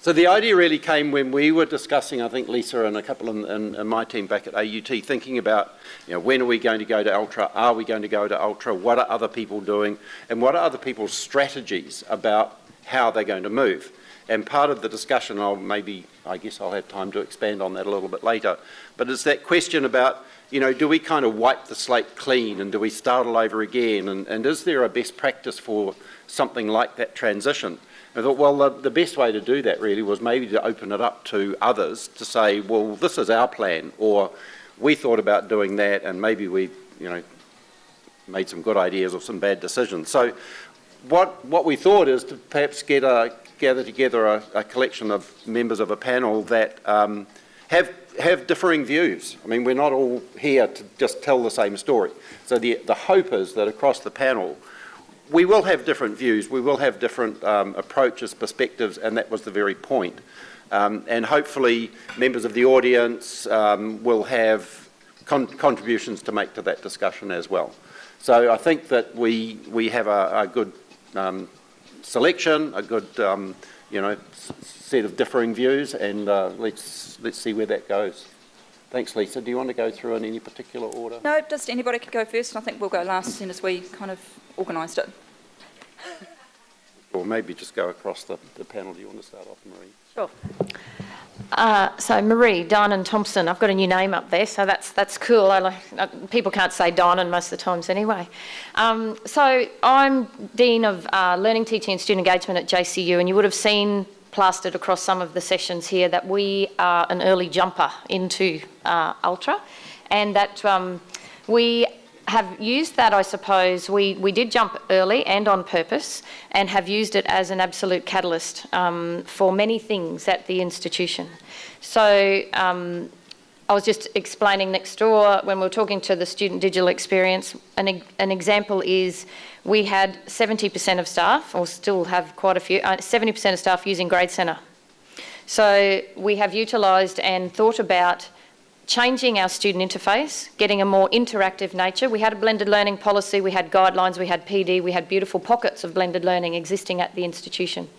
So the idea really came when we were discussing, I think Lisa and a couple in my team back at AUT, thinking about, when are we going to go to Ultra? Are we going to go to Ultra? What are other people doing? And what are other people's strategies about how they're going to move? And part of the discussion, I guess I'll have time to expand on that a little bit later, but it's that question about, do we kind of wipe the slate clean and do we start all over again? And is there a best practice for something like that transition? I thought, well, the best way to do that really was maybe to open it up to others to say, well, this is our plan, or we thought about doing that and maybe we, made some good ideas or some bad decisions. So what we thought is to perhaps gather together a collection of members of a panel that have differing views. I mean, we're not all here to just tell the same story. So the hope is that across the panel, we will have different views, we will have different approaches, perspectives, and that was the very point. And hopefully members of the audience will have contributions to make to that discussion as well. So I think that we have a good selection, a good set of differing views, and let's see where that goes. Thanks, Lisa. Do you want to go through in any particular order? No, just anybody could go first, and I think we'll go last as soon as we kind of organised it. Or maybe just go across the panel. Do you want to start off, Maree? Sure. So MAREE, DINAN-THOMPSON. I've got a new name up there, so that's cool. People can't say Dinan most of the times anyway. So I'm Dean of Learning, Teaching and Student Engagement at JCU, and you would have seen plastered across some of the sessions here that we are an early jumper into Ultra, and that we have used that, I suppose, we did jump early and on purpose, and have used it as an absolute catalyst for many things at the institution. So I was just explaining next door when we were talking to the student digital experience, an example is we had 70% of staff, or still have quite a few, 70% of staff using Grade Centre. So we have utilised and thought about changing our student interface, getting a more interactive nature. We had a blended learning policy, we had guidelines, we had PD, we had beautiful pockets of blended learning existing at the institution.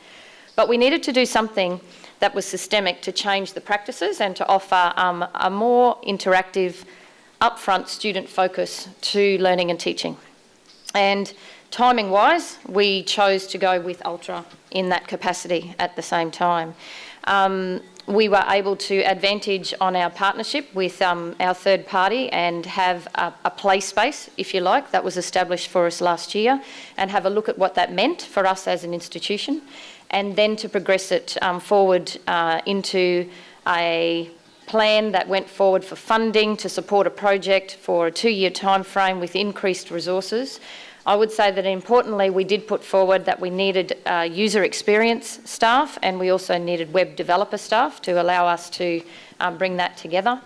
But we needed to do something that was systemic to change the practices and to offer a more interactive, upfront student focus to learning and teaching. And timing-wise, we chose to go with Ultra in that capacity at the same time. We were able to advantage on our partnership with our third party and have a play space, if you like, that was established for us last year, and have a look at what that meant for us as an institution, and then to progress it forward into a plan that went forward for funding to support a project for a 2-year time frame with increased resources. I would say that importantly, we did put forward that we needed user experience staff, and we also needed web developer staff to allow us to bring that together.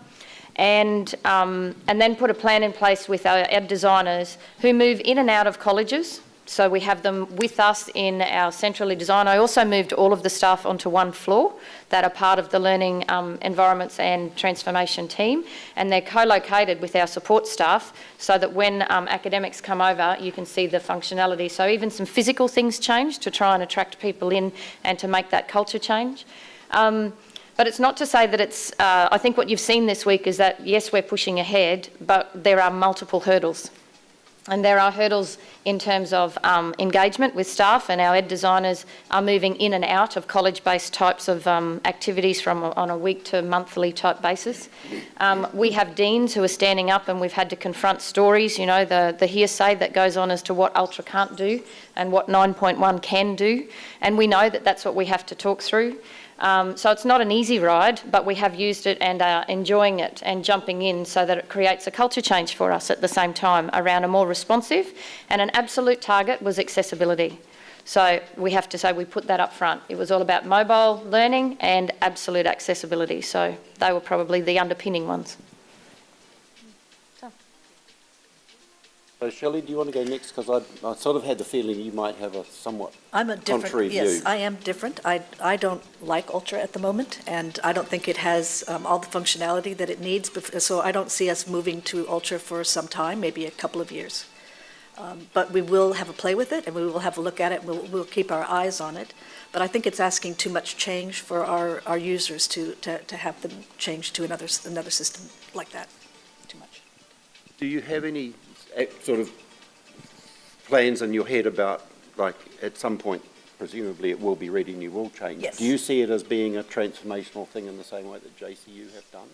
And then put a plan in place with our ed designers who move in and out of colleges. So we have them with us in our centrally designed. I also moved all of the staff onto one floor that are part of the learning environments and transformation team, and they're co-located with our support staff so that when academics come over, you can see the functionality. So even some physical things changed to try and attract people in and to make that culture change. But it's not to say that it's, I think what you've seen this week is that, yes, we're pushing ahead, but there are multiple hurdles. And there are hurdles in terms of engagement with staff, and our ed designers are moving in and out of college-based types of activities on a week to monthly type basis. We have deans who are standing up, and we've had to confront stories, the hearsay that goes on as to what Ultra can't do and what 9.1 can do. And we know that that's what we have to talk through. So it's not an easy ride, but we have used it and are enjoying it and jumping in so that it creates a culture change for us at the same time around a more responsive, and an absolute target was accessibility. So we have to say we put that up front. It was all about mobile learning and absolute accessibility. So they were probably the underpinning ones. So Shelley, do you want to go next? Because I sort of had the feeling you might have a somewhat contrary view. Yes, I am different. I don't like Ultra at the moment, and I don't think it has all the functionality that it needs. So I don't see us moving to Ultra for some time, maybe a couple of years. But we will have a play with it, and we will have a look at it. We'll keep our eyes on it. But I think it's asking too much change for our users to have them change to another system like that. Too much. Do you have any sort of plans in your head about, like, at some point, presumably it will be ready and you will change? Yes. Do you see it as being a transformational thing in the same way that JCU have done?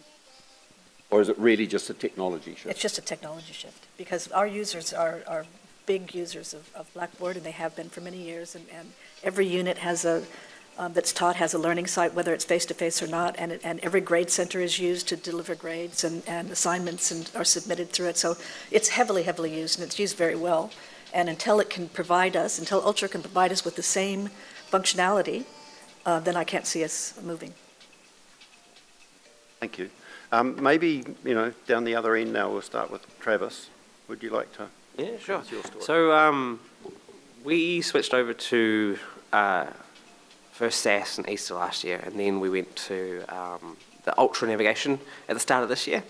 Or is it really just a technology shift? It's just a technology shift, because our users are big users of Blackboard, and they have been for many years, and every unit has that's taught has a learning site, whether it's face-to-face or not, and every grade center is used to deliver grades, and assignments are submitted through it. So it's heavily, heavily used, and it's used very well. And until Ultra can provide us with the same functionality, then I can't see us moving. Thank you. Maybe, down the other end now, we'll start with Travis. Would you like to? Yeah, sure. What's your story? So we switched over to first SAS in Easter last year, and then we went to the Ultra navigation at the start of this year.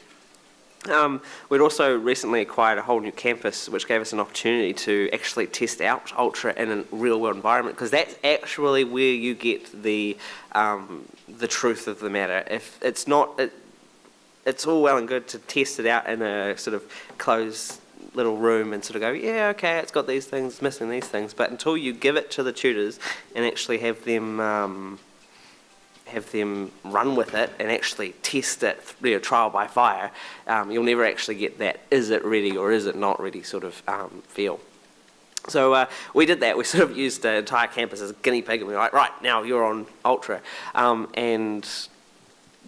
We'd also recently acquired a whole new campus, which gave us an opportunity to actually test out Ultra in a real-world environment, because that's actually where you get the truth of the matter. If it's not, it's all well and good to test it out in a sort of closed little room and sort of go, yeah, okay, it's got these things, missing these things, but until you give it to the tutors and actually have them run with it and actually test it, trial by fire, you'll never actually get that is it ready or is it not ready sort of feel. So we did that. We sort of used the entire campus as a guinea pig, and we were like, right, now you're on Ultra. And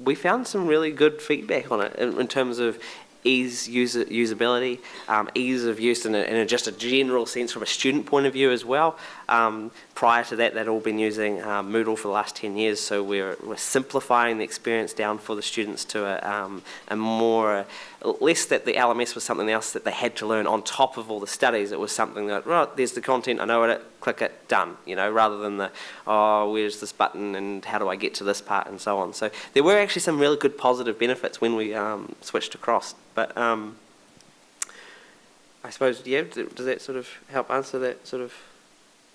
we found some really good feedback on it in terms of usability, ease of use in just a general sense from a student point of view as well. Prior to that, they'd all been using Moodle for the last 10 years, so we're simplifying the experience down for the students to a more, less that the LMS was something else that they had to learn on top of all the studies. It was something that, right, there's the content, I know it, click it, done, rather than the, oh, where's this button and how do I get to this part and so on. So there were actually some really good positive benefits when we switched across. But I suppose, yeah, does that sort of help answer that sort of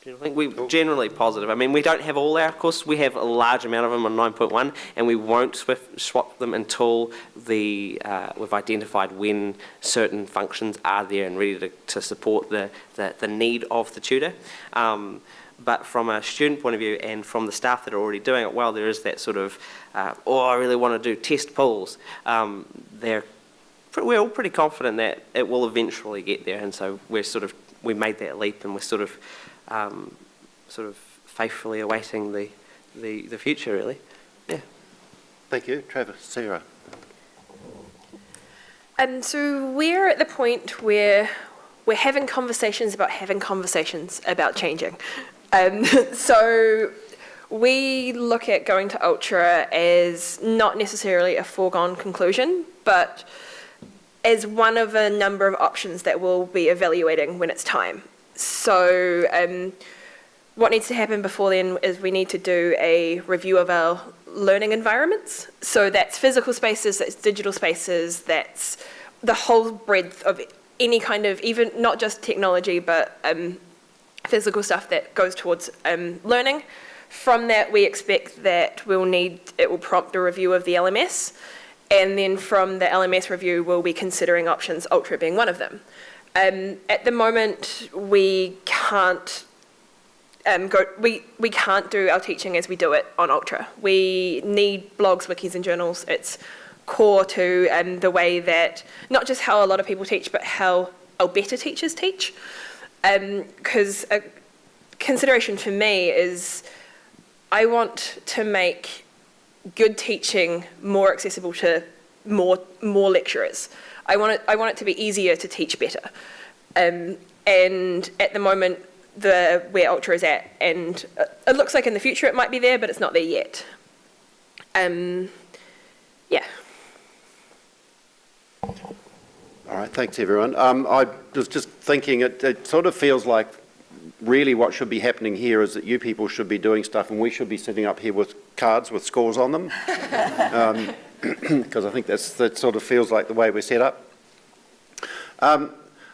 general thing? We're generally positive. I mean, we don't have all our courses. We have a large amount of them on 9.1, and we won't swap them until we've identified when certain functions are there and ready to support the need of the tutor. But from a student point of view and from the staff that are already doing it well, there is that sort of, I really want to do test pools. We're all pretty confident that it will eventually get there, and so we made that leap, and we're sort of faithfully awaiting the future, really. Yeah. Thank you. Travis, Sarah. So we're at the point where we're having conversations about changing. So we look at going to Ultra as not necessarily a foregone conclusion, but as one of a number of options that we'll be evaluating when it's time. So what needs to happen before then is we need to do a review of our learning environments. So that's physical spaces, that's digital spaces, that's the whole breadth of any kind of, even not just technology, but physical stuff that goes towards learning. From that, we expect that it will prompt a review of the LMS. And then from the LMS review, we'll be considering options, Ultra being one of them. At the moment, we can't we can't do our teaching as we do it on Ultra. We need blogs, wikis, and journals. It's core to the way that, not just how a lot of people teach, but how our better teachers teach. Because a consideration for me is I want to make good teaching more accessible to more lecturers. I want it to be easier to teach better. And at the moment, where Ultra is at, and it looks like in the future it might be there, but it's not there yet. Yeah. All right, thanks everyone. I was just thinking, it sort of feels like really what should be happening here is that you people should be doing stuff and we should be sitting up here with cards with scores on them. Because I think that sort of feels like the way we're set up.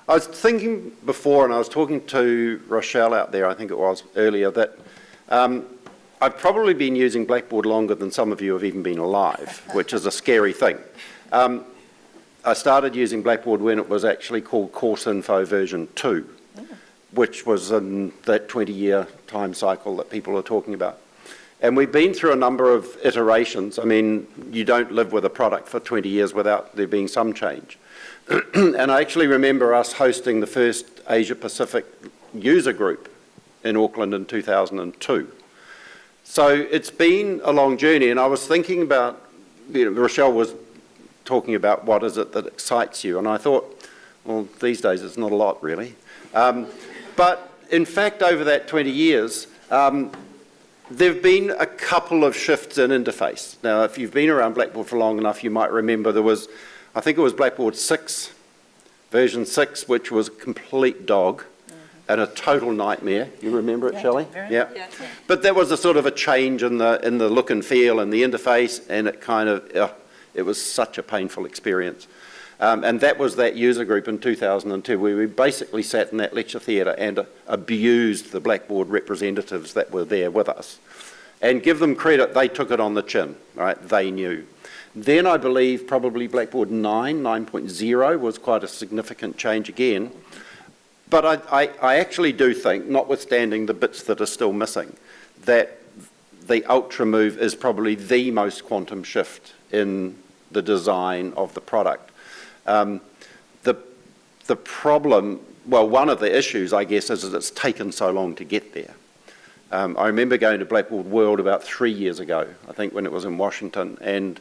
I was thinking before, and I was talking to Rochelle out there, I think it was, earlier, that I've probably been using Blackboard longer than some of you have even been alive, which is a scary thing. I started using Blackboard when it was actually called Course Info version 2, which was in that 20-year time cycle that people are talking about. And we've been through a number of iterations. I mean, you don't live with a product for 20 years without there being some change. And I actually remember us hosting the first Asia Pacific user group in Auckland in 2002. So it's been a long journey, and I was thinking about, Rochelle was talking about what is it that excites you, and I thought, well, these days it's not a lot really. But in fact, over that 20 years, there have been a couple of shifts in interface. Now, if you've been around Blackboard for long enough, you might remember there was, I think it was Blackboard 6, version 6, which was a complete dog and a total nightmare. You remember it, Shelley? Yeah. But there was a sort of a change in the look and feel and the interface, and it kind of, it was such a painful experience. And that was that user group in 2002 where we basically sat in that lecture theatre and abused the Blackboard representatives that were there with us. And give them credit, they took it on the chin, right? They knew. Then I believe probably Blackboard 9.0 was quite a significant change again. But I actually do think, notwithstanding the bits that are still missing, that the Ultra move is probably the most quantum shift in the design of the product. The problem, well, one of the issues, I guess, is that it's taken so long to get there. I remember going to Blackboard World about 3 years ago, I think when it was in Washington, and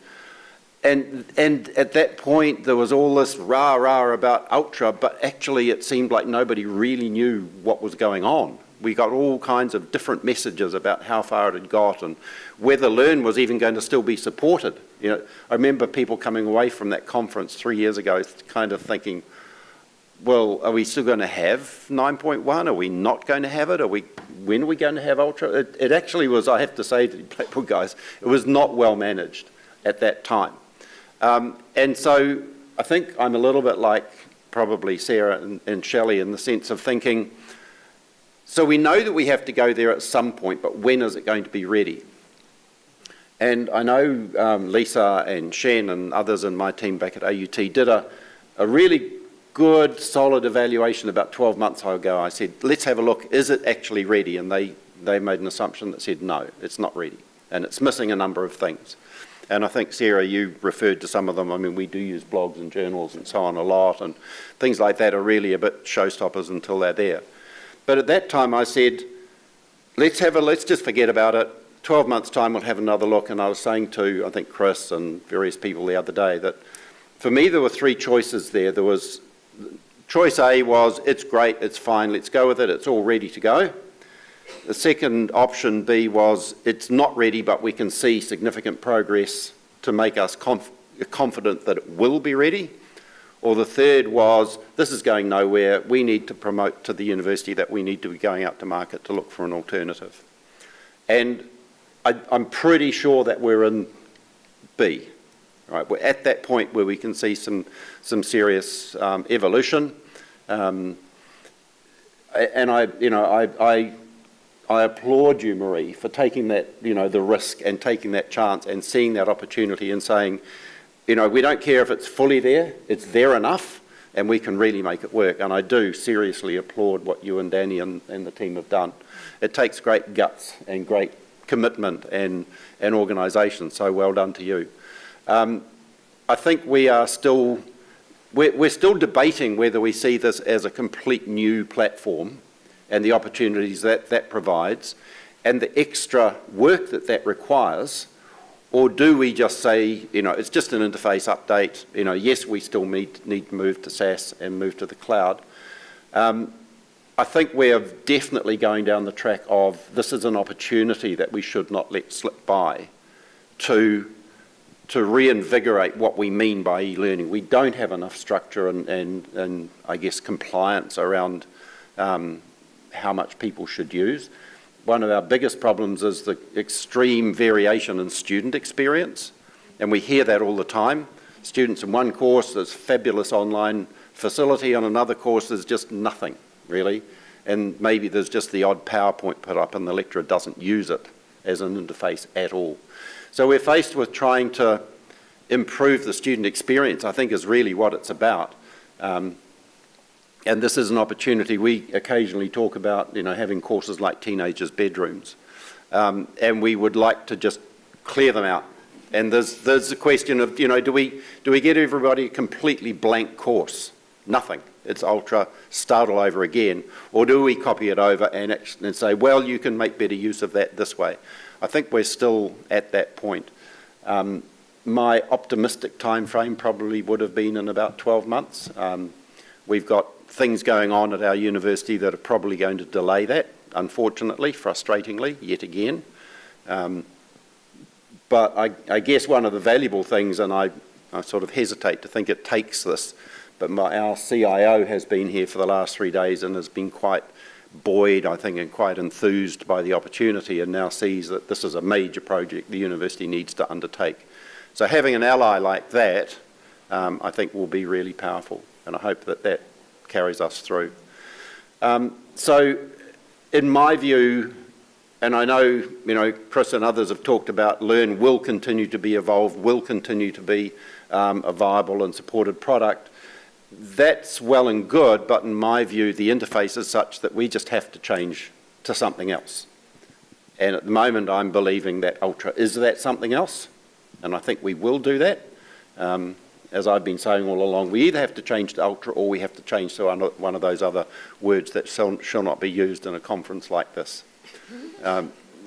at that point there was all this rah-rah about Ultra, but actually it seemed like nobody really knew what was going on. We got all kinds of different messages about how far it had got and whether Learn was even going to still be supported. I remember people coming away from that conference 3 years ago kind of thinking, well, are we still going to have 9.1? Are we not going to have it? When are we going to have Ultra? It actually was, I have to say to the Blackboard guys, it was not well managed at that time. And so I think I'm a little bit like probably Sarah and Shelley in the sense of thinking, so we know that we have to go there at some point, but when is it going to be ready? And I know Lisa and Shen and others in my team back at AUT did a really good, solid evaluation about 12 months ago. I said, let's have a look, is it actually ready? And they made an assumption that said, no, it's not ready. And it's missing a number of things. And I think, Sarah, you referred to some of them. I mean, we do use blogs and journals and so on a lot, and things like that are really a bit showstoppers until they're there. But at that time I said, let's just forget about it. 12 months' time we'll have another look. And I was saying to, I think, Chris and various people the other day that for me there were three choices there. There was, choice A was, it's great, it's fine, let's go with it, it's all ready to go. The second option B was, it's not ready, but we can see significant progress to make us confident that it will be ready. Or the third was, this is going nowhere, we need to promote to the university that we need to be going out to market to look for an alternative. And I'm pretty sure that we're in B. Right? We're at that point where we can see some serious evolution. And I applaud you, MAREE, for taking that, the risk and taking that chance and seeing that opportunity and saying, we don't care if it's fully there, it's there enough, and we can really make it work. And I do seriously applaud what you and Danny and the team have done. It takes great guts and great commitment and organisation, so well done to you. I think we're still debating whether we see this as a complete new platform and the opportunities that provides and the extra work that requires, or do we just say, it's just an interface update, yes, we still need to move to SaaS and move to the cloud. I think we're definitely going down the track of this is an opportunity that we should not let slip by to reinvigorate what we mean by e-learning. We don't have enough structure and I guess compliance around how much people should use. One of our biggest problems is the extreme variation in student experience, and we hear that all the time. Students in one course, there's fabulous online facility, on another course there's just nothing, really, and maybe there's just the odd PowerPoint put up and the lecturer doesn't use it as an interface at all. So we're faced with trying to improve the student experience, I think is really what it's about. And this is an opportunity. We occasionally talk about, having courses like teenagers' bedrooms. And we would like to just clear them out. And there's the question of, do we get everybody a completely blank course? Nothing. It's ultra, start all over again. Or do we copy it over and say, well, you can make better use of that this way? I think we're still at that point. My optimistic time frame probably would have been in about 12 months. We've got things going on at our university that are probably going to delay that, unfortunately, frustratingly, yet again. But I guess one of the valuable things, and I sort of hesitate to think it takes this, but our CIO has been here for the last 3 days and has been quite buoyed, I think, and quite enthused by the opportunity, and now sees that this is a major project the university needs to undertake. So having an ally like that, I think will be really powerful, and I hope that that carries us through. So in my view, and I know, Chris and others have talked about Learn will continue to be evolved, will continue to be a viable and supported product. That's well and good, but in my view, the interface is such that we just have to change to something else. And at the moment, I'm believing that Ultra is that something else, and I think we will do that. As I've been saying all along, we either have to change to Ultra or we have to change to one of those other words that shall not be used in a conference like this.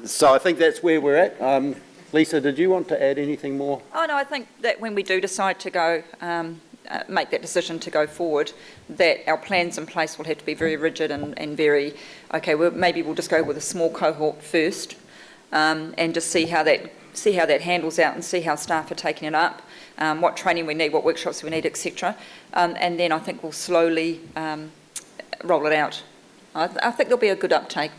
So I think that's where we're at. Lisa, did you want to add anything more? Oh no, I think that when we do decide to go, make that decision to go forward, that our plans in place will have to be very rigid and very, okay, maybe we'll just go with a small cohort first, and just see how that handles out and see how staff are taking it up, what training we need, what workshops we need, etc. And then I think we'll slowly roll it out. I think there'll be a good uptake,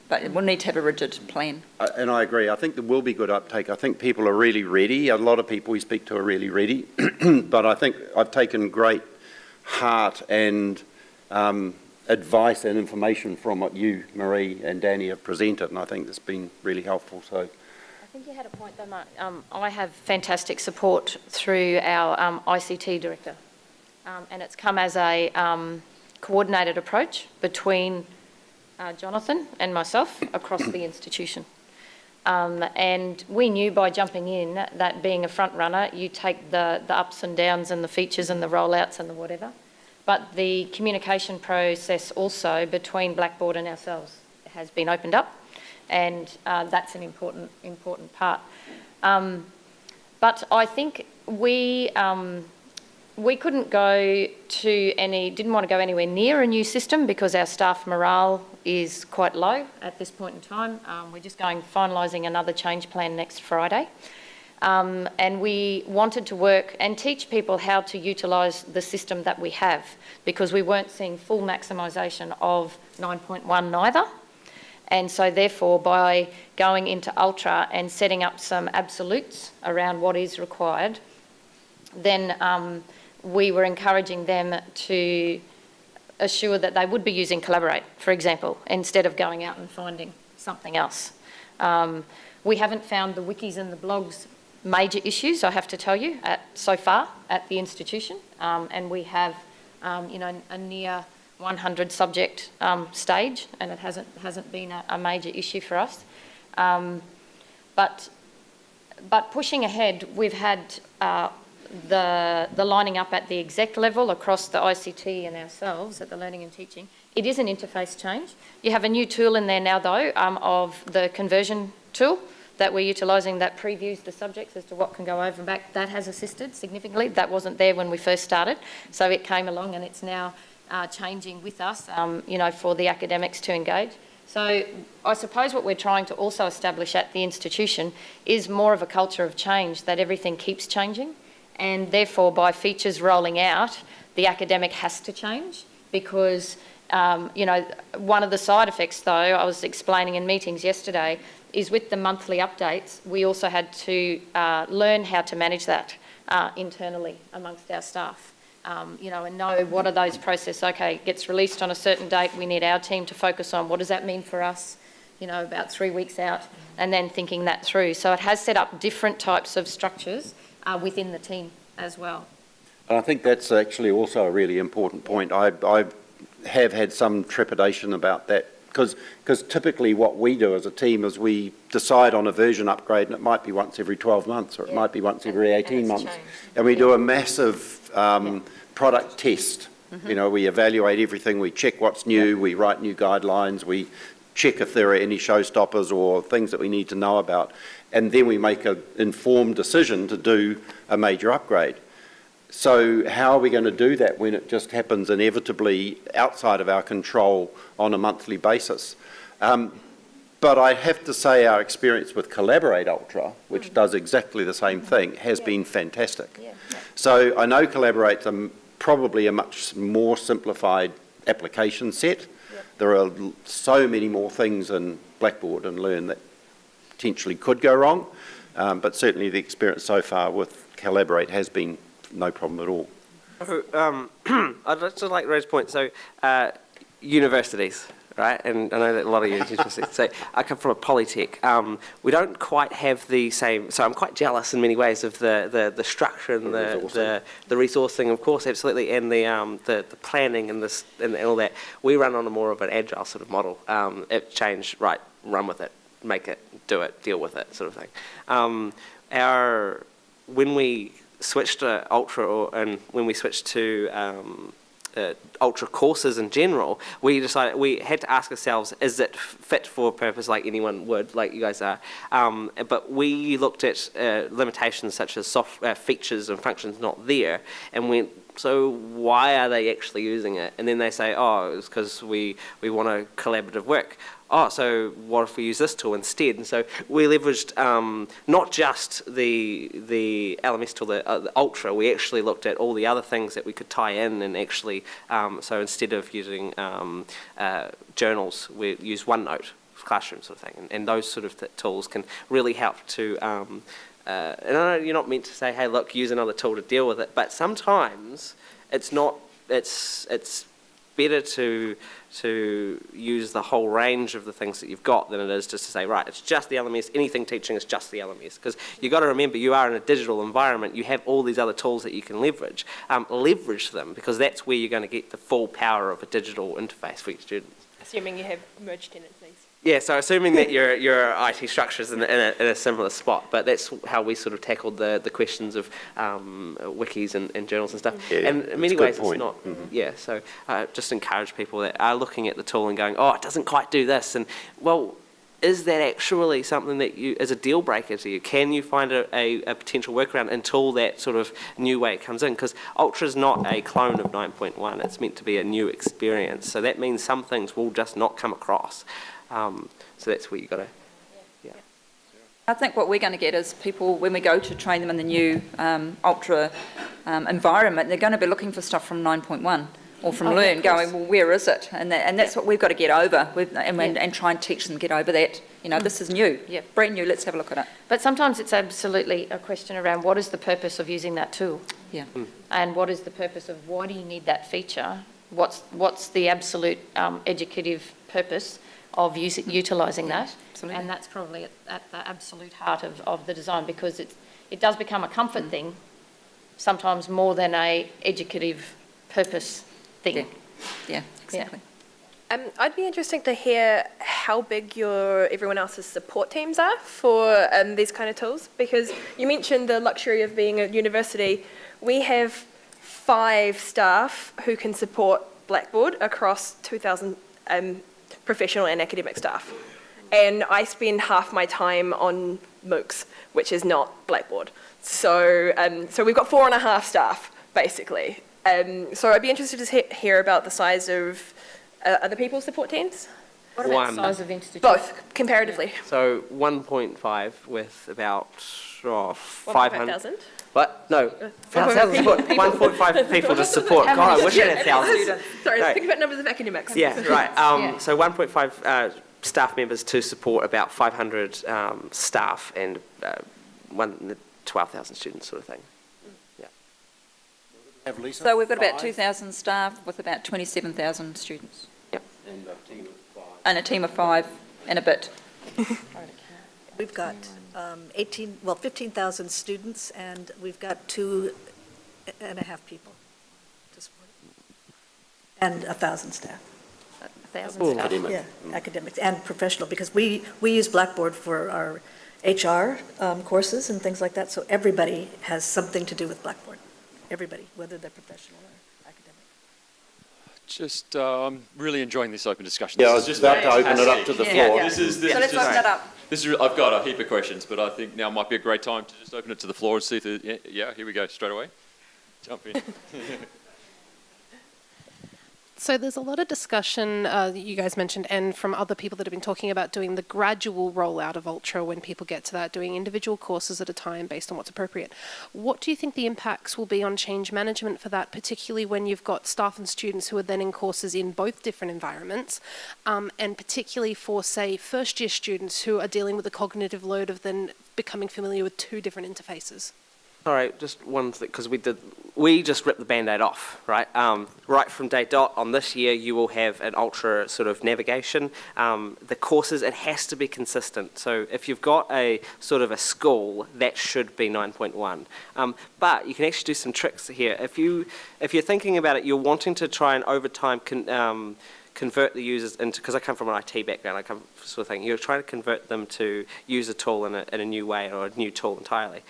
but we'll need to have a rigid plan. And I agree. I think there will be good uptake. I think people are really ready. A lot of people we speak to are really ready. But I think I've taken great heart and advice and information from what you, MAREE, and Danny have presented, and I think it's been really helpful. So, I think you had a point though, Mark. I have fantastic support through our ICT director, and it's come as a coordinated approach between Jonathan and myself across the institution. And we knew by jumping in that being a front runner, you take the ups and downs and the features and the rollouts and the whatever. But the communication process also between Blackboard and ourselves has been opened up, and that's an important part. But I think we couldn't go to didn't want to go anywhere near a new system because our staff morale is quite low at this point in time. We're just finalising another change plan next Friday. And we wanted to work and teach people how to utilise the system that we have, because we weren't seeing full maximisation of 9.1 neither. And so therefore, by going into Ultra and setting up some absolutes around what is required, then we were encouraging them to assure that they would be using Collaborate, for example, instead of going out and finding something else. We haven't found the wikis and the blogs major issues, I have to tell you, so far at the institution, and we have, a near 100 subject stage, and it hasn't been a major issue for us. But pushing ahead, we've had the lining up at the exec level across the ICT and ourselves at the learning and teaching. It is an interface change. You have a new tool in there now, though, of the conversion tool that we're utilising that previews the subjects as to what can go over and back. That has assisted significantly. That wasn't there when we first started. So it came along and it's now changing with us, for the academics to engage. So I suppose what we're trying to also establish at the institution is more of a culture of change, that everything keeps changing. And therefore, by features rolling out, the academic has to change because, one of the side effects, though, I was explaining in meetings yesterday, is with the monthly updates, we also had to learn how to manage that internally amongst our staff, and know what are those processes. Okay, it gets released on a certain date, we need our team to focus on what does that mean for us, about 3 weeks out, and then thinking that through. So it has set up different types of structures within the team as well. And I think that's actually also a really important point. I have had some trepidation about that because typically what we do as a team is we decide on a version upgrade, and it might be once every 12 months or it might be once every 18 months. And we do a massive product test. We evaluate everything, we check what's new, we write new guidelines, we check if there are any showstoppers or things that we need to know about, and then we make an informed decision to do a major upgrade. So how are we going to do that when it just happens inevitably outside of our control on a monthly basis? But I have to say our experience with Collaborate Ultra, which does exactly the same thing, has been fantastic. So I know Collaborate's probably a much more simplified application set. There are so many more things in Blackboard and Learn that potentially could go wrong, but certainly the experience so far with Collaborate has been no problem at all. I'd just like to raise a point. So universities, right? And I know that a lot of you universities. So I come from a polytech. We don't quite have the same. So I'm quite jealous in many ways of the structure and the resourcing, of course, absolutely, and the planning and all that. We run on a more of an agile sort of model. It changed, right? Run with it, make it, do it, deal with it, sort of thing. When we switched to Ultra, and when we switched to Ultra courses in general, we decided we had to ask ourselves, is it fit for purpose like anyone would, like you guys are? But we looked at limitations such as features and functions not there, and went, so why are they actually using it? And then they say, oh, it's because we want a collaborative work. Oh, so what if we use this tool instead? And so we leveraged not just the LMS tool, the Ultra, we actually looked at all the other things that we could tie in, and actually, so instead of using journals, we use OneNote for classroom sort of thing. And those sort of tools can really help to, and I know you're not meant to say, hey, look, use another tool to deal with it, but sometimes it's better to use the whole range of the things that you've got than it is just to say, right, it's just the LMS, anything teaching is just the LMS. Because you've got to remember, you are in a digital environment, you have all these other tools that you can leverage. Leverage them, because that's where you're going to get the full power of a digital interface for your students. Assuming you have merged tenancies. Yeah, so assuming that your IT structure is in a similar spot, but that's how we sort of tackled the questions of wikis and journals and stuff. Yeah, and in many ways, point. it's not. Yeah, so just encourage people that are looking at the tool and going, oh, it doesn't quite do this, and well, is that actually something that is a deal breaker to you? Can you find a potential workaround until that sort of new way comes in? Because Ultra is not a clone of 9.1, it's meant to be a new experience, so that means some things will just not come across. So that's where you've got to, yeah. I think what we're going to get is people, when we go to train them in the new Ultra environment, they're going to be looking for stuff from 9.1 or from Learn, going, well, where is it? And that's what we've got to get over, and try and teach them, get over that. This is new, brand new, let's have a look at it. But sometimes it's absolutely a question around what is the purpose of using that tool? Yeah. And what is the purpose of why do you need that feature? What's the absolute educative purpose of utilising that? Absolutely. And that's probably at the absolute heart of the design, because it does become a comfort thing, sometimes more than a educative purpose thing. Yeah, exactly. I'd be interested to hear how big everyone else's support teams are for these kind of tools, because you mentioned the luxury of being a university. We have 5 staff who can support Blackboard across 2,000 professional and academic staff. And I spend half my time on MOOCs, which is not Blackboard. So we've got 4.5 staff, basically. So I'd be interested to hear about the size of other people's support teams. What about the size of institutions? Both, comparatively. So 1.5 with about 500. 500,000? What? No, 1.5 people to support. God, I wish I had 1,000. Sorry, No. think about numbers of academics. Yeah, right. So 1.5 staff members to support about 500 staff and 12,000 students, sort of thing. Yeah. So we've got about 2,000 staff with about 27,000 students. Yep. And a team of 5. And a team of 5 in a bit. We've got 15,000 students, and we've got 2.5 people to support it. And 1,000 staff. 1,000 staff. Academic. Yeah, academics and professional, because we use Blackboard for our HR courses and things like that, so everybody has something to do with Blackboard. Everybody, whether they're professional or academic. Just I'm really enjoying this open discussion. Yeah, I This was is just about to open it up to the floor. This is So let's just, open it up. I've got a heap of questions, but I think now might be a great time to just open it to the floor and see if yeah, here we go, straight away. Jump in. So there's a lot of discussion, you guys mentioned, and from other people that have been talking about doing the gradual rollout of Ultra when people get to that, doing individual courses at a time based on what's appropriate. What do you think the impacts will be on change management for that, particularly when you've got staff and students who are then in courses in both different environments, and particularly for, say, first-year students who are dealing with the cognitive load of then becoming familiar with two different interfaces? Sorry, just one thing, because we just ripped the Band-Aid off, right? Right from day dot on this year, you will have an Ultra sort of navigation. The courses, it has to be consistent. So if you've got a sort of a school, that should be 9.1. But you can actually do some tricks here. If you're thinking about it, you're wanting to try and over time convert the users into, because I come from an IT background, I come sort of thing, you're trying to convert them to use a tool in a new way or a new tool entirely.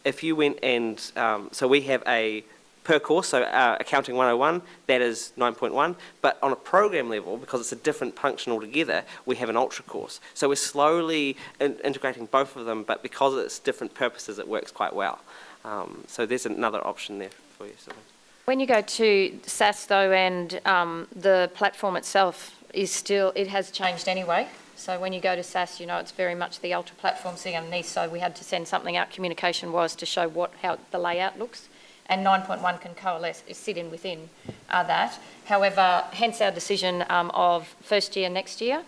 If you went and, so we have a per course, so Accounting 101, that is 9.1, but on a program level, because it's a different function altogether, we have an Ultra course. So we're slowly integrating both of them, but because it's different purposes, it works quite well. So there's another option there for you. So. When you go to SAS though, and the platform itself is still, it has changed anyway. So when you go to SAS, you know it's very much the Ultra platform sitting underneath, so we had to send something out, communication was, to show how the layout looks. And 9.1 can coalesce, sit in within that. However, hence our decision of first year, next year,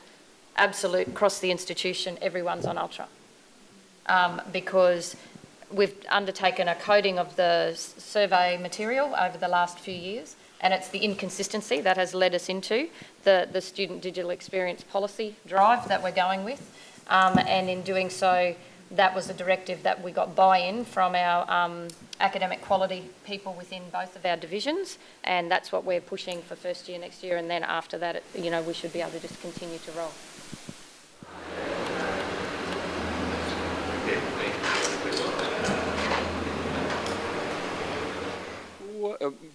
absolute, across the institution, everyone's on Ultra. Because we've undertaken a coding of the survey material over the last few years, and it's the inconsistency that has led us into the student digital experience policy drive that we're going with. And in doing so, that was a directive that we got buy-in from our academic quality people within both of our divisions, and that's what we're pushing for first year, next year, and then after that, we should be able to just continue to roll.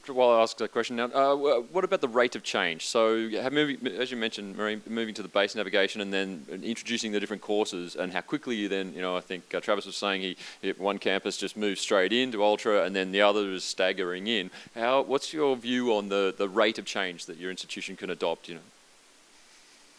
While I ask that question now, what about the rate of change? So, as you mentioned, Maree, moving to the base navigation and then introducing the different courses, and how quickly you then, I think Travis was saying one campus just moves straight into Ultra and then the other is staggering in. What's your view on the rate of change that your institution can adopt?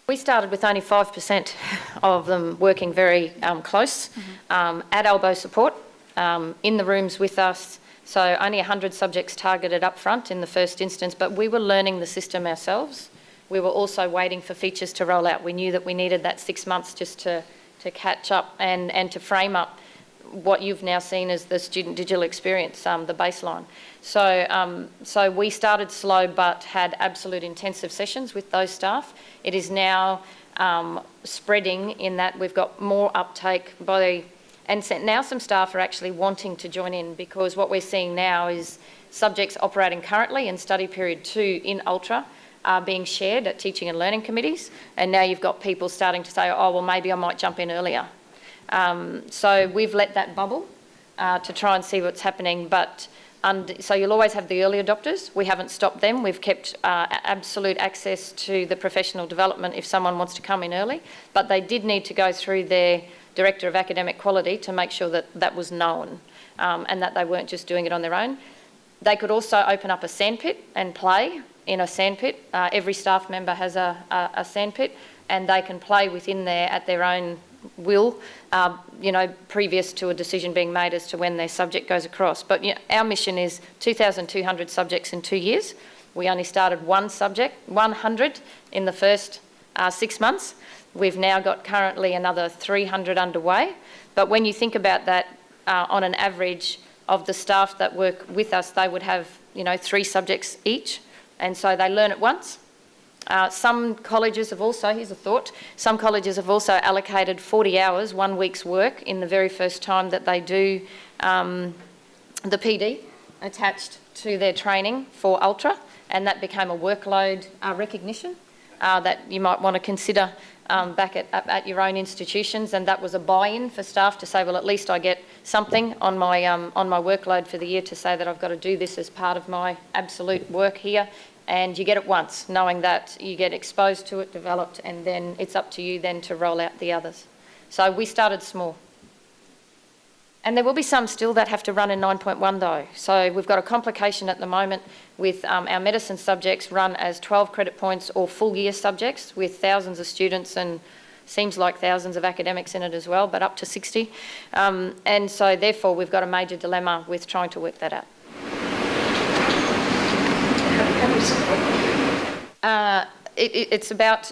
We started with only 5% of them working very close, at elbow support, in the rooms with us. So only 100 subjects targeted up front in the first instance, but we were learning the system ourselves. We were also waiting for features to roll out. We knew that we needed that 6 months just to catch up and to frame up what you've now seen as the student digital experience, the baseline. So we started slow but had absolute intensive sessions with those staff. It is now spreading in that we've got more uptake and now some staff are actually wanting to join in, because what we're seeing now is subjects operating currently in study period 2 in Ultra are being shared at teaching and learning committees, and now you've got people starting to say, oh, well, maybe I might jump in earlier. So we've let that bubble to try and see what's happening, but so you'll always have the early adopters. We haven't stopped them. We've kept absolute access to the professional development if someone wants to come in early, but they did need to go through their Director of Academic Quality to make sure that that was known, and that they weren't just doing it on their own. They could also open up a sandpit and play in a sandpit. Every staff member has a sandpit, and they can play within there at their own will, previous to a decision being made as to when their subject goes across. But our mission is 2,200 subjects in 2 years. We only started 100 in the first 6 months. We've now got currently another 300 underway. But when you think about that, on an average of the staff that work with us, they would have, 3 subjects each. And so they learn it once. Some colleges have also, here's a thought, some colleges have also allocated 40 hours, 1 week's work in the very first time that they do the PD attached to their training for Ultra, and that became a workload recognition that you might want to consider back at your own institutions, and that was a buy-in for staff to say, well, at least I get something on my workload for the year to say that I've got to do this as part of my absolute work here, and you get it once, knowing that you get exposed to it, developed, and then it's up to you then to roll out the others. So we started small. And there will be some still that have to run in 9.1 though. So we've got a complication at the moment with our medicine subjects run as 12 credit points or full year subjects with thousands of students and seems like thousands of academics in it as well, but up to 60. And so therefore we've got a major dilemma with trying to work that out. It's about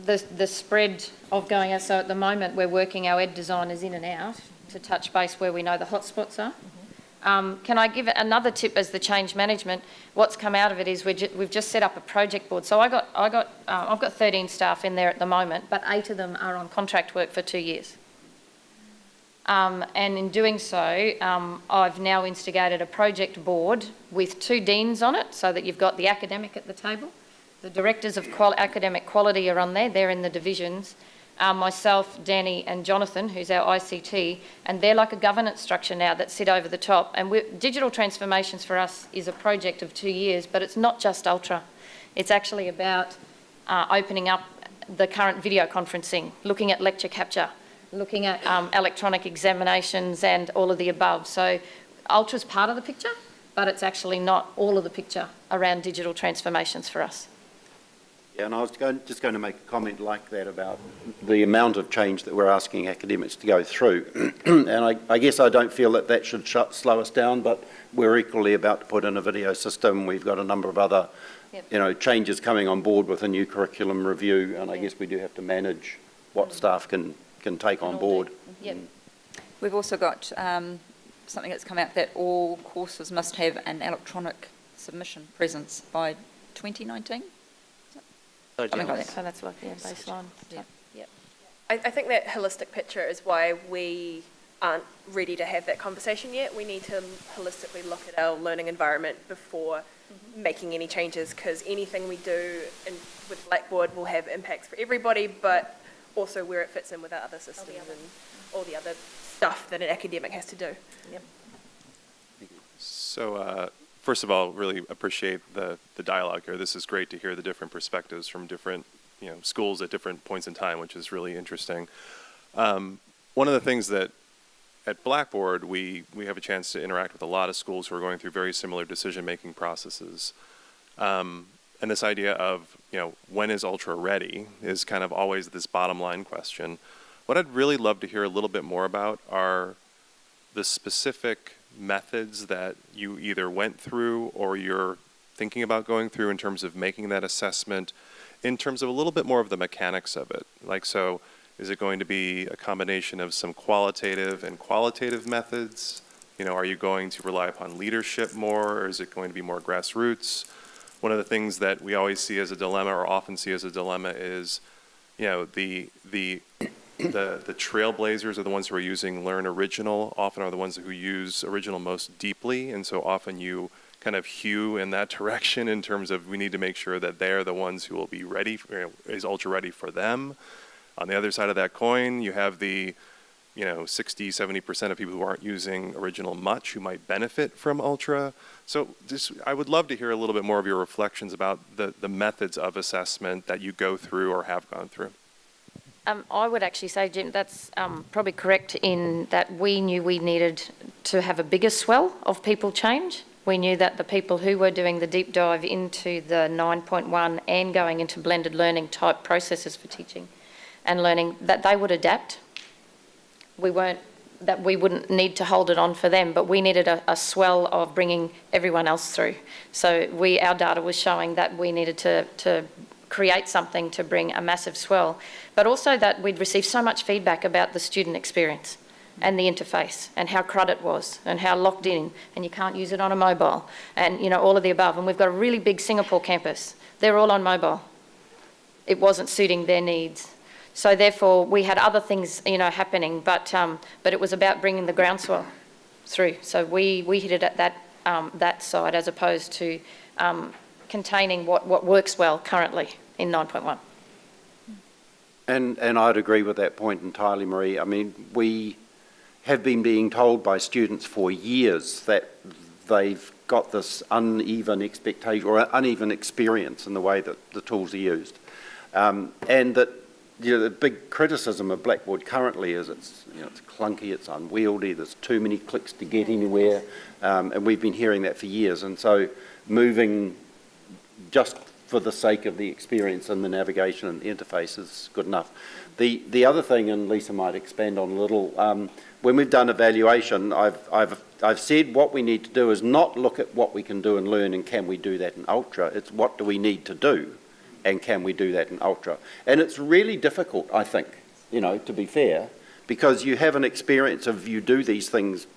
the spread of going out. So at the moment we're working our ed designers in and out to touch base where we know the hotspots are. Can I give another tip as the change management? What's come out of it is we've just set up a project board. So I've got 13 staff in there at the moment, but 8 of them are on contract work for 2 years. And in doing so, I've now instigated a project board with 2 deans on it, so that you've got the academic at the table. The directors of academic quality are on there, they're in the divisions. Myself, Danny and Jonathan, who's our ICT, and they're like a governance structure now that sit over the top. And digital transformations for us is a project of 2 years, but it's not just Ultra. It's actually about opening up the current video conferencing, looking at lecture capture, looking at electronic examinations and all of the above. So Ultra's part of the picture, but it's actually not all of the picture around digital transformations for us. Yeah, and I was just going to make a comment like that about the amount of change that we're asking academics to go through. And I guess I don't feel that should slow us down, but we're equally about to put in a video system. We've got a number of other changes coming on board with a new curriculum review, and I guess we do have to manage what staff can take on board. Yep. We've also got something that's come out that all courses must have an electronic submission presence by 2019. Something like that. So that's like baseline. Yeah. Yep. I think that holistic picture is why we aren't ready to have that conversation yet. We need to holistically look at our learning environment before making any changes, because anything we do with Blackboard will have impacts for everybody, but also where it fits in with our other systems and all the other stuff that an academic has to do. Yep. So first of all, really appreciate the dialogue here. This is great to hear the different perspectives from different schools at different points in time, which is really interesting. One of the things that at Blackboard we have a chance to interact with a lot of schools who are going through very similar decision-making processes. And this idea of when is Ultra ready is kind of always this bottom line question. What I'd really love to hear a little bit more about are the specific methods that you either went through or you're thinking about going through in terms of making that assessment, in terms of a little bit more of the mechanics of it. Like, so is it going to be a combination of some qualitative and qualitative methods? Are you going to rely upon leadership more, or is it going to be more grassroots? One of the things that we always see as a dilemma, or often see as a dilemma, is the trailblazers are the ones who are using Learn Original, often are the ones who use Original most deeply, and so often you kind of hew in that direction in terms of we need to make sure that they're the ones who will be ready, is Ultra ready for them. On the other side of that coin, you have the 60, 70% of people who aren't using Original much who might benefit from Ultra. So I would love to hear a little bit more of your reflections about the methods of assessment that you go through or have gone through. I would actually say, Jim, that's probably correct in that we knew we needed to have a bigger swell of people change. We knew that the people who were doing the deep dive into the 9.1 and going into blended learning type processes for teaching and learning, that they would adapt. We wouldn't need to hold it on for them, but we needed a swell of bringing everyone else through. So our data was showing that we needed to create something to bring a massive swell, but also that we'd received so much feedback about the student experience and the interface and how crud it was and how locked in and you can't use it on a mobile and all of the above. And we've got a really big Singapore campus. They're all on mobile. it wasn't suiting their needs. So therefore, we had other things, happening, but it was about bringing the groundswell through. So we hit it at that side as opposed to containing what works well currently in 9.1. And I'd agree with that point entirely, Maree. I mean, we have been being told by students for years that they've got this uneven expectation or uneven experience in the way that the tools are used. And that the big criticism of Blackboard currently is it's clunky, it's unwieldy, there's too many clicks to get anywhere, and we've been hearing that for years. And so moving just for the sake of the experience and the navigation and the interface is good enough. The other thing, and Lisa might expand on a little, when we've done evaluation, I've said what we need to do is not look at what we can do and learn and can we do that in Ultra, it's what do we need to do and can we do that in Ultra. And it's really difficult, I think, to be fair, because you have an experience of you do these things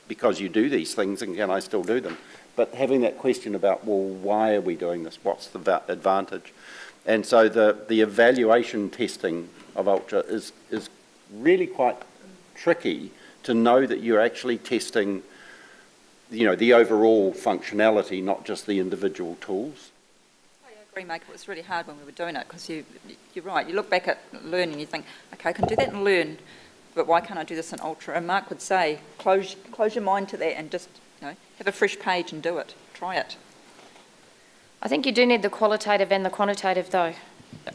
because you do these things and can I still do them? But having that question about, well, why are we doing this? What's the advantage? And so the evaluation testing of Ultra is really quite tricky to know that you're actually testing, the overall functionality, not just the individual tools. I agree, Mike. It was really hard when we were doing it because you're right. You look back at learning, you think, okay, I can do that and learn, but why can't I do this in Ultra? And Mark would say, close your mind to that and just have a fresh page and do it. Try it. I think you do need the qualitative and the quantitative, though.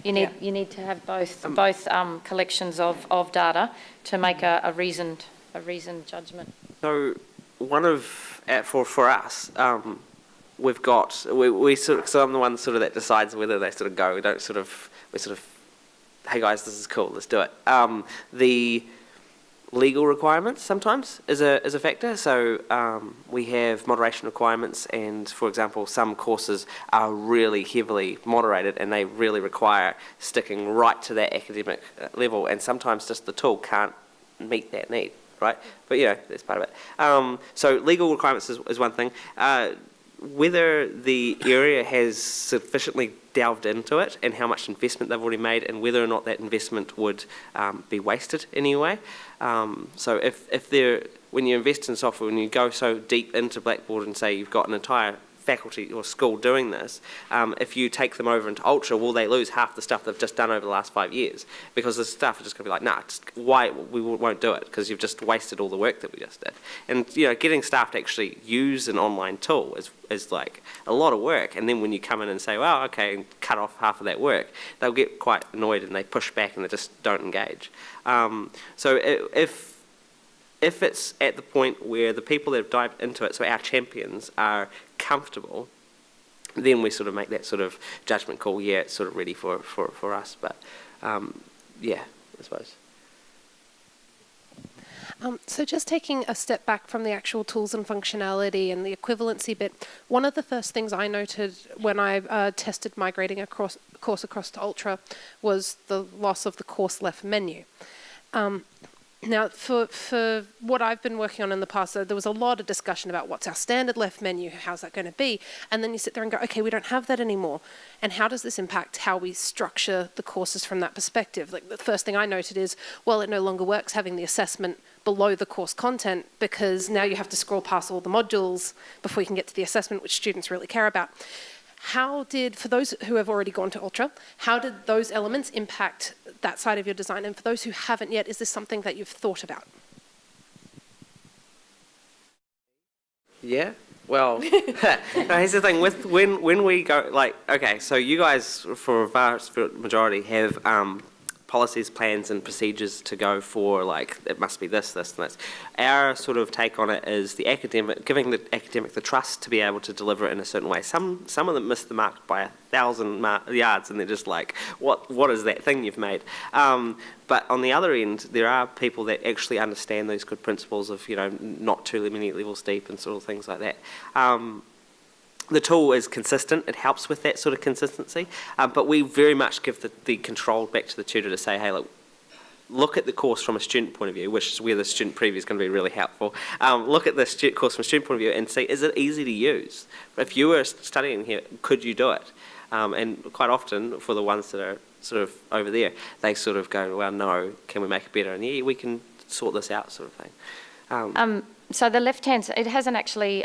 You need to have both collections of data to make a reasoned judgment. So one of for us, we've got we sort of, so I'm the one sort of that decides whether they sort of go. We sort of hey guys, this is cool, let's do it. The legal requirements sometimes is a factor. So we have moderation requirements, and for example, some courses are really heavily moderated, and they really require sticking right to that academic level. And sometimes just the tool can't meet that need, right? But that's part of it. So legal requirements is one thing. Whether the area has sufficiently delved into it and how much investment they've already made and whether or not that investment would be wasted anyway. So if when you invest in software, when you go so deep into Blackboard and say you've got an entire faculty or school doing this, if you take them over into Ultra, will they lose half the stuff they've just done over the last 5 years? Because the staff are just going to be like, nah, why we won't do it, because you've just wasted all the work that we just did. And getting staff to actually use an online tool is like a lot of work. And then when you come in and say, well, okay, and cut off half of that work, they'll get quite annoyed and they push back and they just don't engage. So if it's at the point where the people that have dived into it, so our champions, are comfortable, then we sort of make that sort of judgment call, yeah, it's sort of ready for us. But yeah, I suppose. So just taking a step back from the actual tools and functionality and the equivalency bit, one of the first things I noted when I tested migrating a course across to Ultra was the loss of the course left menu. Now, for what I've been working on in the past, there was a lot of discussion about what's our standard left menu, how's that going to be? And then you sit there and go, okay, we don't have that anymore. And how does this impact how we structure the courses from that perspective? Like, the first thing I noted is, well, it no longer works having the assessment below the course content, because now you have to scroll past all the modules before you can get to the assessment, which students really care about. For those who have already gone to Ultra, how did those elements impact that side of your design? And for those who haven't yet, is this something that you've thought about? Yeah, well, here's the thing, when we go, like, okay, so you guys, for a vast majority, have policies, plans and procedures to go for, like, it must be this, this and this. Our sort of take on it is giving the academic the trust to be able to deliver it in a certain way. Some of them miss the mark by 1,000 yards and they're just like, what is that thing you've made? But on the other end, there are people that actually understand those good principles of, not too many levels deep and sort of things like that. The tool is consistent, it helps with that sort of consistency, but we very much give the control back to the tutor to say, hey, look at the course from a student point of view, which is where the student preview is going to be really helpful. Look at the course from a student point of view and see, is it easy to use? If you were studying here, could you do it? And quite often, for the ones that are sort of over there, they sort of go, well, no, can we make it better? And yeah, we can sort this out, sort of thing. So the left-hand, it hasn't actually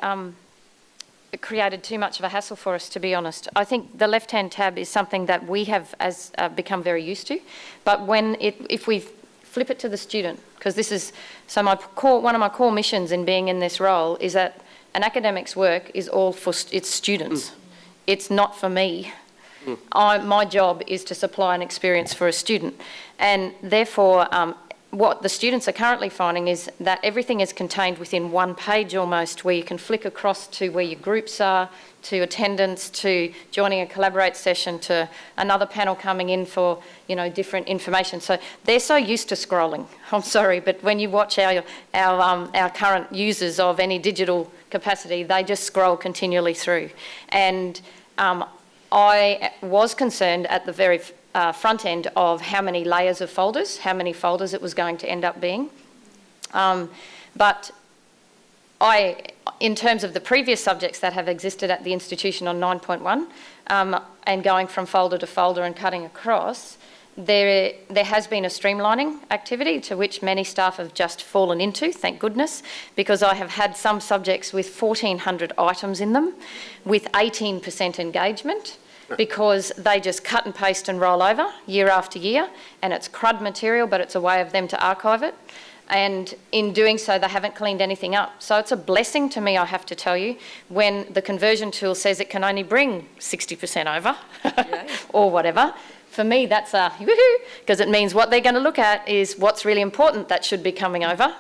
created too much of a hassle for us, to be honest. I think the left-hand tab is something that we have become very used to, but if we flip it to the student, because this is, so one of my core missions in being in this role is that an academics work is all for its students. It's not for me. My job is to supply an experience for a student, and therefore what the students are currently finding is that everything is contained within one page almost, where you can flick across to where your groups are, to attendance, to joining a Collaborate session, to another panel coming in for, different information. So they're so used to scrolling. I'm sorry, but when you watch our current users of any digital capacity, they just scroll continually through. And I was concerned at the very front end of how many layers of folders, how many folders it was going to end up being. But in terms of the previous subjects that have existed at the institution on 9.1, and going from folder to folder and cutting across, there has been a streamlining activity to which many staff have just fallen into, thank goodness, because I have had some subjects with 1,400 items in them with 18% engagement, because they just cut and paste and roll over year after year, and it's crud material, but it's a way of them to archive it. And in doing so, they haven't cleaned anything up. So it's a blessing to me, I have to tell you, when the conversion tool says it can only bring 60% over or whatever. For me, that's a woohoo, because it means what they're going to look at is what's really important that should be coming over,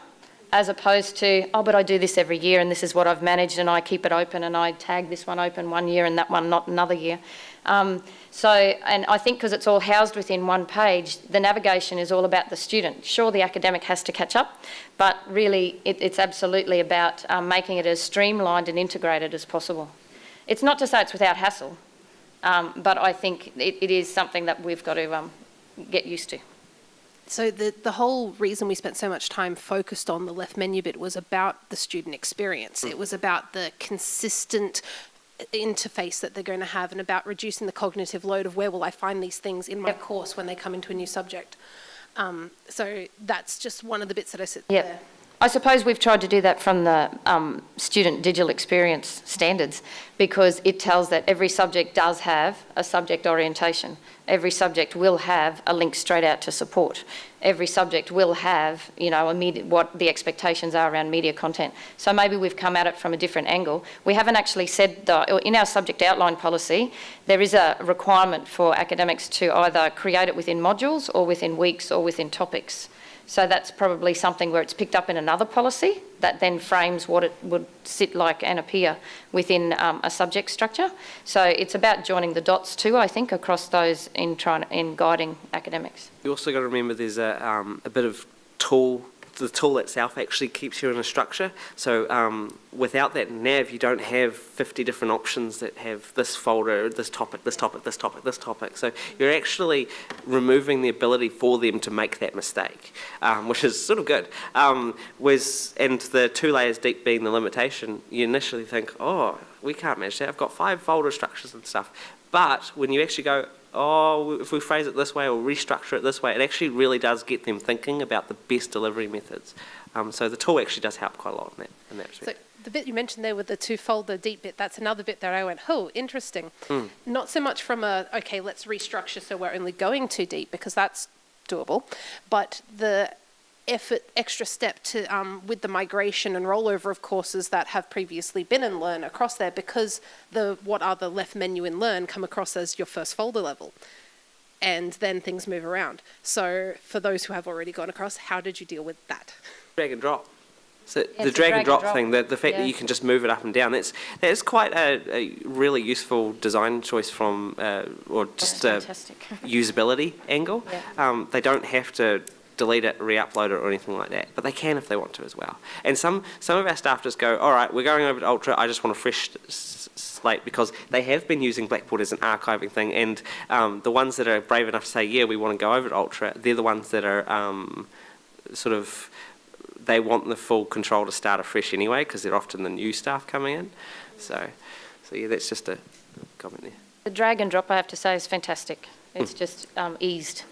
as opposed to, oh, but I do this every year and this is what I've managed and I keep it open and I tag this one open one year and that one not another year. And I think because it's all housed within one page, the navigation is all about the student. Sure, the academic has to catch up, but really it's absolutely about making it as streamlined and integrated as possible. It's not to say it's without hassle, but I think it is something that we've got to get used to. So the whole reason we spent so much time focused on the left menu bit was about the student experience. It was about the consistent interface that they're going to have and about reducing the cognitive load of where will I find these things in my course when they come into a new subject. So that's just one of the bits that I sit there. I suppose we've tried to do that from the student digital experience standards, because it tells that every subject does have a subject orientation. Every subject will have a link straight out to support. Every subject will have, what the expectations are around media content. So maybe we've come at it from a different angle. We haven't actually said, in our subject outline policy, there is a requirement for academics to either create it within modules or within weeks or within topics. So that's probably something where it's picked up in another policy that then frames what it would sit like and appear within a subject structure. So it's about joining the dots too, I think, across those in guiding academics. You also got to remember there's a bit of tool. The tool itself actually keeps you in a structure. So without that nav, you don't have 50 different options that have this folder, this topic, this topic, this topic, this topic. So you're actually removing the ability for them to make that mistake, which is sort of good. And the 2 layers deep being the limitation, you initially think, oh, we can't manage that. I've got 5 folder structures and stuff. But when you actually go, oh, if we phrase it this way or restructure it this way, it actually really does get them thinking about the best delivery methods. So the tool actually does help quite a lot in that respect. So the bit you mentioned there with the 2 folder deep bit, that's another bit that I went, oh, interesting. Not so much from okay, let's restructure so we're only going too deep, because that's doable, but the extra step to with the migration and rollover of courses that have previously been in Learn across there, because what are the left menu in Learn come across as your first folder level, and then things move around. So for those who have already gone across, how did you deal with that? Drag and drop. So the drag and drop thing, the fact that you can just move it up and down, that's quite a really useful design choice from or just a usability angle. They don't have to delete it, re-upload it or anything like that, but they can if they want to as well. And some of our staff just go, all right, we're going over to Ultra, I just want a fresh slate, because they have been using Blackboard as an archiving thing, and the ones that are brave enough to say, yeah, we want to go over to Ultra, they're the ones that are they want the full control to start afresh anyway, because they're often the new staff coming in. So yeah, that's just a comment there. The drag and drop, I have to say, is fantastic. It's just eased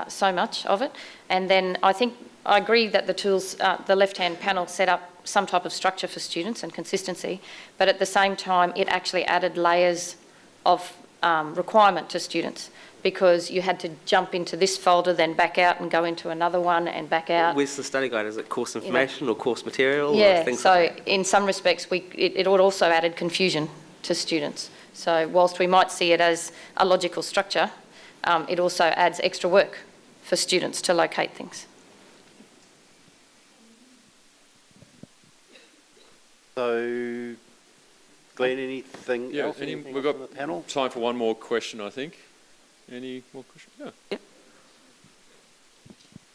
so much of it. And then I agree that the tools, the left-hand panel set up some type of structure for students and consistency, but at the same time it actually added layers of requirement to students, because you had to jump into this folder, then back out and go into another one and back out. Where's the study guide? Is it course information or course material? Yeah, or things so like that? in some respects it also added confusion to students. So whilst we might see it as a logical structure, it also adds extra work for students to locate things. So, Glenn, anything Yeah, else? Anything we've else got on the panel? time for one more question, I think. Any more questions? Yeah.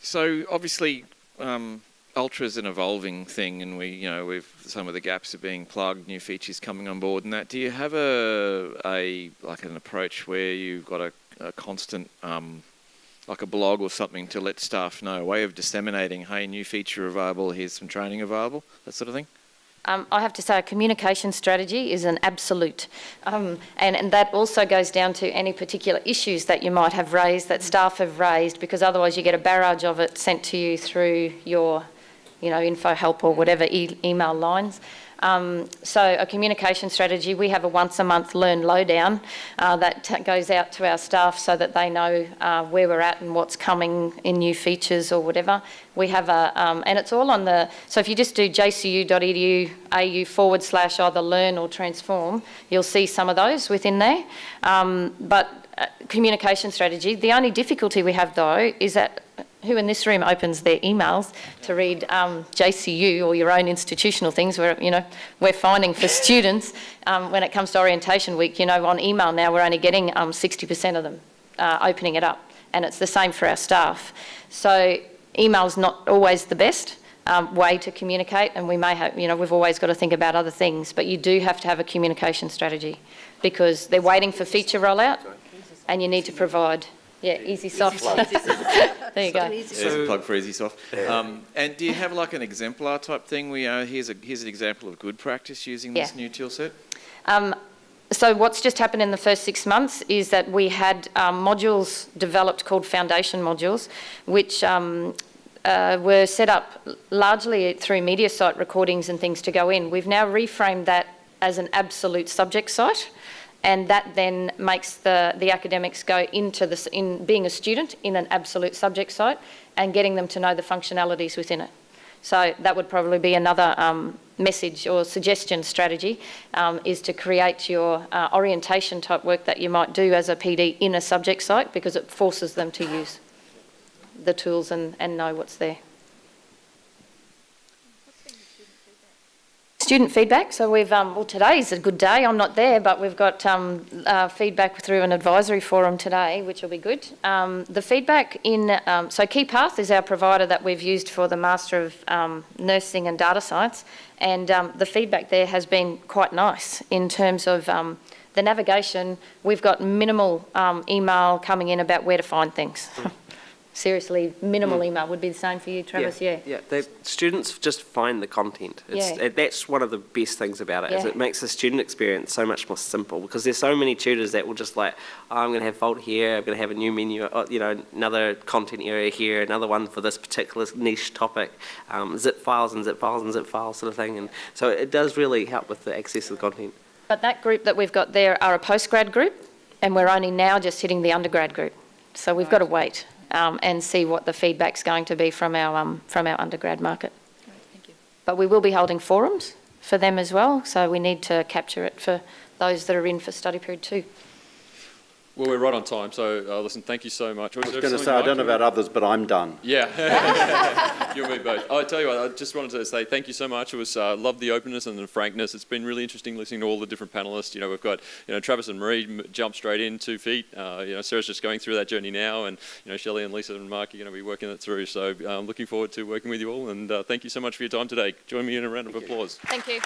So obviously, Ultra is an evolving thing, and with some of the gaps are being plugged, new features coming on board, and that. Do you have an approach where you've got a constant, like a blog or something, to let staff know, a way of disseminating, hey, new feature available, here's some training available, that sort of thing? I have to say a communication strategy is an absolute, and that also goes down to any particular issues that you might have raised, that staff have raised, because otherwise you get a barrage of it sent to you through your, info help or whatever email lines. So a communication strategy, we have a once a month learn lowdown that goes out to our staff so that they know where we're at and what's coming in new features or whatever. We have and it's all on so if you just do jcu.edu.au/ either learn or transform, you'll see some of those within there. But communication strategy, the only difficulty we have though is that who in this room opens their emails to read JCU or your own institutional things? We're finding for students when it comes to orientation week, on email now we're only getting 60% of them opening it up, and it's the same for our staff. So email's not always the best way to communicate, and we may have, we've always got to think about other things, but you do have to have a communication strategy because they're waiting for feature rollout, and you need to provide. Yeah, EasySoft. There you go. There's a plug for EasySoft. And do you have like an exemplar type thing where here's an example of good practice using this new tool set? So what's just happened in the first 6 months is that we had modules developed called foundation modules, which were set up largely through media site recordings and things to go in. We've now reframed that as an absolute subject site, and that then makes the academics go into this, in being a student in an absolute subject site and getting them to know the functionalities within it. So that would probably be another message or suggestion strategy, is to create your orientation type work that you might do as a PD in a subject site, because it forces them to use the tools and know what's there. Student feedback. So we've, today's a good day. I'm not there, but we've got feedback through an advisory forum today, which will be good. The feedback so KeyPath is our provider that we've used for the Master of Nursing and Data Science, and the feedback there has been quite nice in terms of the navigation. We've got minimal email coming in about where to find things. Seriously, minimal email would be the same for you, Travis, yeah? Students just find the content. That's one of the best things about it, is it makes the student experience so much more simple, because there's so many tutors that will just I'm going to have folder here, I'm going to have a new menu, another content area here, another one for this particular niche topic, zip files and zip files and zip files sort of thing. And so it does really help with the access to the content. But that group that we've got there are a postgrad group, and we're only now just hitting the undergrad group. So we've got to wait. And see what the feedback's going to be from our undergrad market. Right, thank you. But we will be holding forums for them as well, so we need to capture it for those that are in for study period 2. Well, we're right on time, so listen, thank you so much. I was going to say, I don't know about others, but I'm done. Yeah, you and me both. I tell you what, I just wanted to say thank you so much. It was love the openness and the frankness. It's been really interesting listening to all the different panelists. We've got Travis and Maree jump straight in 2 feet. Sarah's just going through that journey now, and Shelley and Lisa and Mark are going to be working it through. So I'm looking forward to working with you all, and thank you so much for your time today. Join me in a round of applause. Thank you.